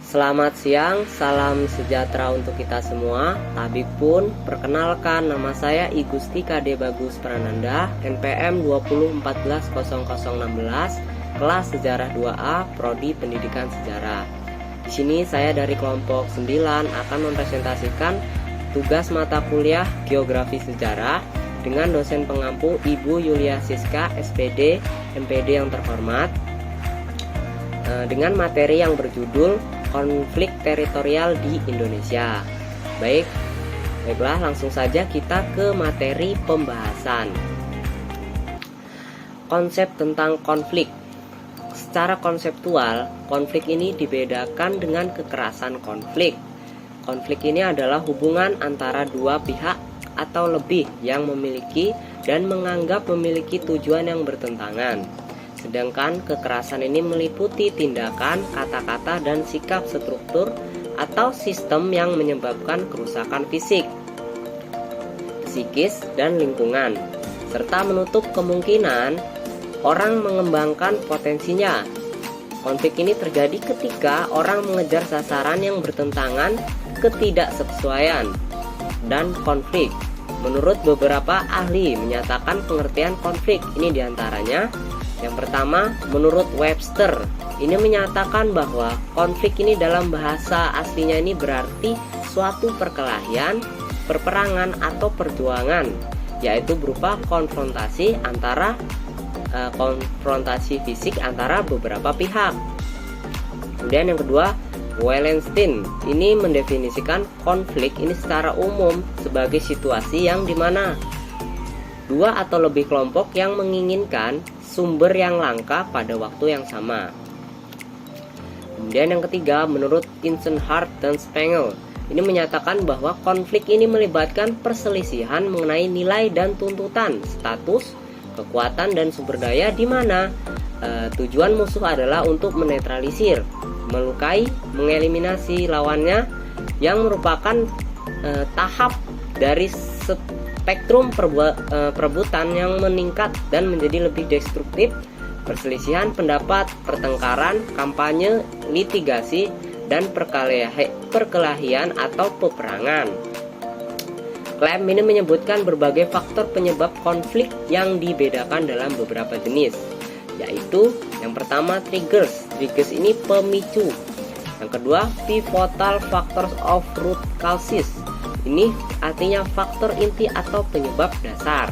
Selamat siang, salam sejahtera untuk kita semua. Tabik pun, perkenalkan nama saya I Gusti KD Bagus Prananda, NPM 20140016, kelas Sejarah 2A, Prodi Pendidikan Sejarah. Di sini saya dari kelompok 9 akan mempresentasikan tugas mata kuliah Geografi Sejarah dengan dosen pengampu Ibu Yulia Siska, SPD, MPD yang terhormat, dengan materi yang berjudul konflik teritorial di Indonesia. Baiklah, langsung saja kita ke materi pembahasan. Konsep tentang konflik. Secara konseptual, konflik ini dibedakan dengan kekerasan konflik. Konflik ini adalah hubungan antara dua pihak atau lebih yang memiliki dan menganggap memiliki tujuan yang bertentangan. Sedangkan kekerasan ini meliputi tindakan, kata-kata, dan sikap struktur atau sistem yang menyebabkan kerusakan fisik, psikis, dan lingkungan, serta menutup kemungkinan orang mengembangkan potensinya. Konflik ini terjadi ketika orang mengejar sasaran yang bertentangan ketidaksesuaian dan konflik. Menurut beberapa ahli menyatakan pengertian konflik ini diantaranya: yang pertama, menurut Webster, ini menyatakan bahwa konflik ini dalam bahasa aslinya ini berarti suatu perkelahian, perperangan, atau perjuangan, yaitu berupa konfrontasi fisik antara beberapa pihak. Kemudian yang kedua, Wallenstein ini mendefinisikan konflik ini secara umum sebagai situasi yang dimana dua atau lebih kelompok yang menginginkan sumber yang langka pada waktu yang sama. Kemudian yang ketiga, menurut Eisenhardt dan Spengel, ini menyatakan bahwa konflik ini melibatkan perselisihan mengenai nilai dan tuntutan, status, kekuatan, dan sumber daya, di mana tujuan musuh adalah untuk menetralisir, melukai, mengeliminasi lawannya, yang merupakan tahap dari spektrum perebutan yang meningkat dan menjadi lebih destruktif. Perselisihan pendapat, pertengkaran, kampanye, litigasi, dan perkelahian atau peperangan. Klaim ini menyebutkan berbagai faktor penyebab konflik yang dibedakan dalam beberapa jenis, yaitu yang pertama, triggers. Triggers ini pemicu. Yang kedua, pivotal factors of root causes. Ini artinya faktor inti atau penyebab dasar.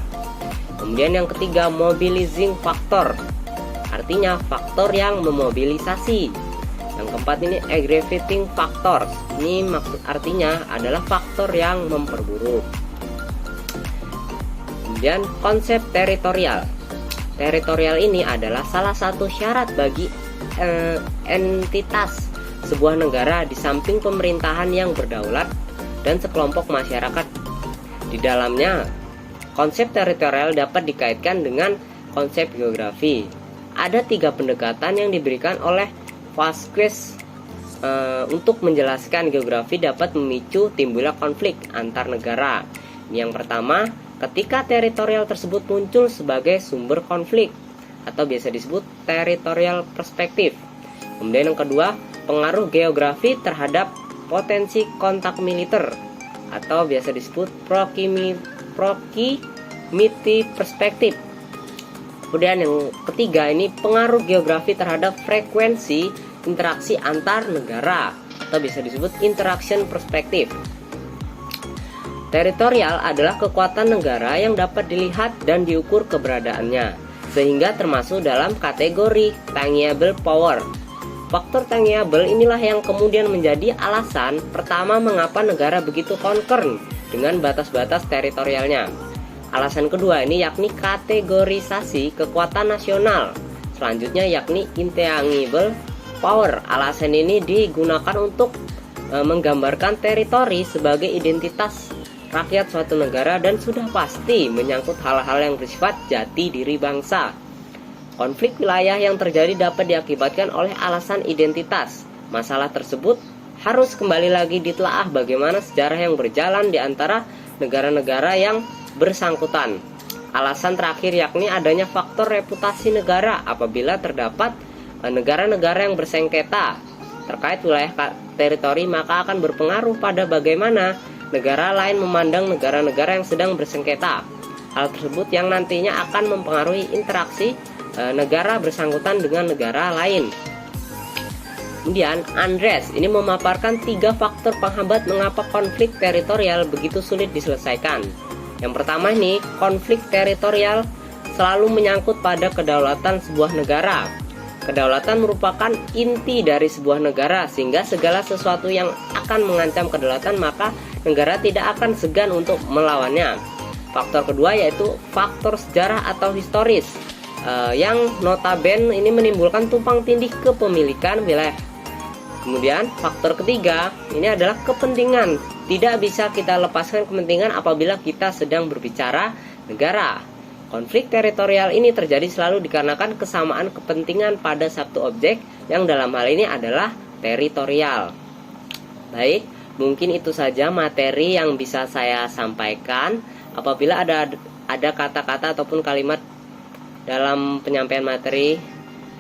Kemudian yang ketiga, mobilizing factor, artinya faktor yang memobilisasi. Yang keempat ini aggravating factors. Ini artinya adalah faktor yang memperburuk. Kemudian konsep teritorial. Teritorial ini adalah salah satu syarat bagi entitas sebuah negara di samping pemerintahan yang berdaulat dan sekelompok masyarakat di dalamnya. Konsep teritorial dapat dikaitkan dengan konsep geografi. Ada 3 pendekatan yang diberikan oleh Vasquez untuk menjelaskan geografi dapat memicu timbulnya konflik antar negara. Yang pertama, ketika teritorial tersebut muncul sebagai sumber konflik atau biasa disebut territorial perspective. Kemudian yang kedua, pengaruh geografi terhadap potensi kontak militer atau biasa disebut proximity perspective. Kemudian yang ketiga ini pengaruh geografi terhadap frekuensi interaksi antar negara atau bisa disebut interaction perspective. Teritorial adalah kekuatan negara yang dapat dilihat dan diukur keberadaannya, sehingga termasuk dalam kategori tangible power. Faktor tangible inilah yang kemudian menjadi alasan pertama mengapa negara begitu concern dengan batas-batas teritorialnya. Alasan kedua ini yakni kategorisasi kekuatan nasional. Selanjutnya yakni intangible power. Alasan ini digunakan untuk menggambarkan teritori sebagai identitas rakyat suatu negara dan sudah pasti menyangkut hal-hal yang bersifat jati diri bangsa. Konflik wilayah yang terjadi dapat diakibatkan oleh alasan identitas. Masalah tersebut harus kembali lagi ditelaah bagaimana sejarah yang berjalan di antara negara-negara yang bersangkutan. Alasan terakhir yakni adanya faktor reputasi negara apabila terdapat negara-negara yang bersengketa terkait wilayah teritori, maka akan berpengaruh pada bagaimana negara lain memandang negara-negara yang sedang bersengketa. Hal tersebut yang nantinya akan mempengaruhi interaksi negara bersangkutan dengan negara lain. Kemudian Andres ini memaparkan 3 faktor penghambat mengapa konflik teritorial begitu sulit diselesaikan. Yang pertama ini, konflik teritorial selalu menyangkut pada kedaulatan sebuah negara. Kedaulatan merupakan inti dari sebuah negara, sehingga segala sesuatu yang akan mengancam kedaulatan maka negara tidak akan segan untuk melawannya. Faktor kedua yaitu faktor sejarah atau historis, yang notabene ini menimbulkan tumpang tindih kepemilikan wilayah. Kemudian faktor ketiga ini adalah kepentingan. Tidak bisa kita lepaskan kepentingan apabila kita sedang berbicara negara. Konflik teritorial ini terjadi selalu dikarenakan kesamaan kepentingan pada satu objek yang dalam hal ini adalah teritorial. Baik, mungkin itu saja materi yang bisa saya sampaikan. Apabila ada kata-kata ataupun kalimat dalam penyampaian materi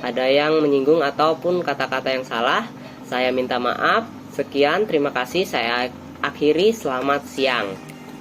ada yang menyinggung ataupun kata-kata yang salah, saya minta maaf. Sekian, terima kasih. Saya akhiri, selamat siang.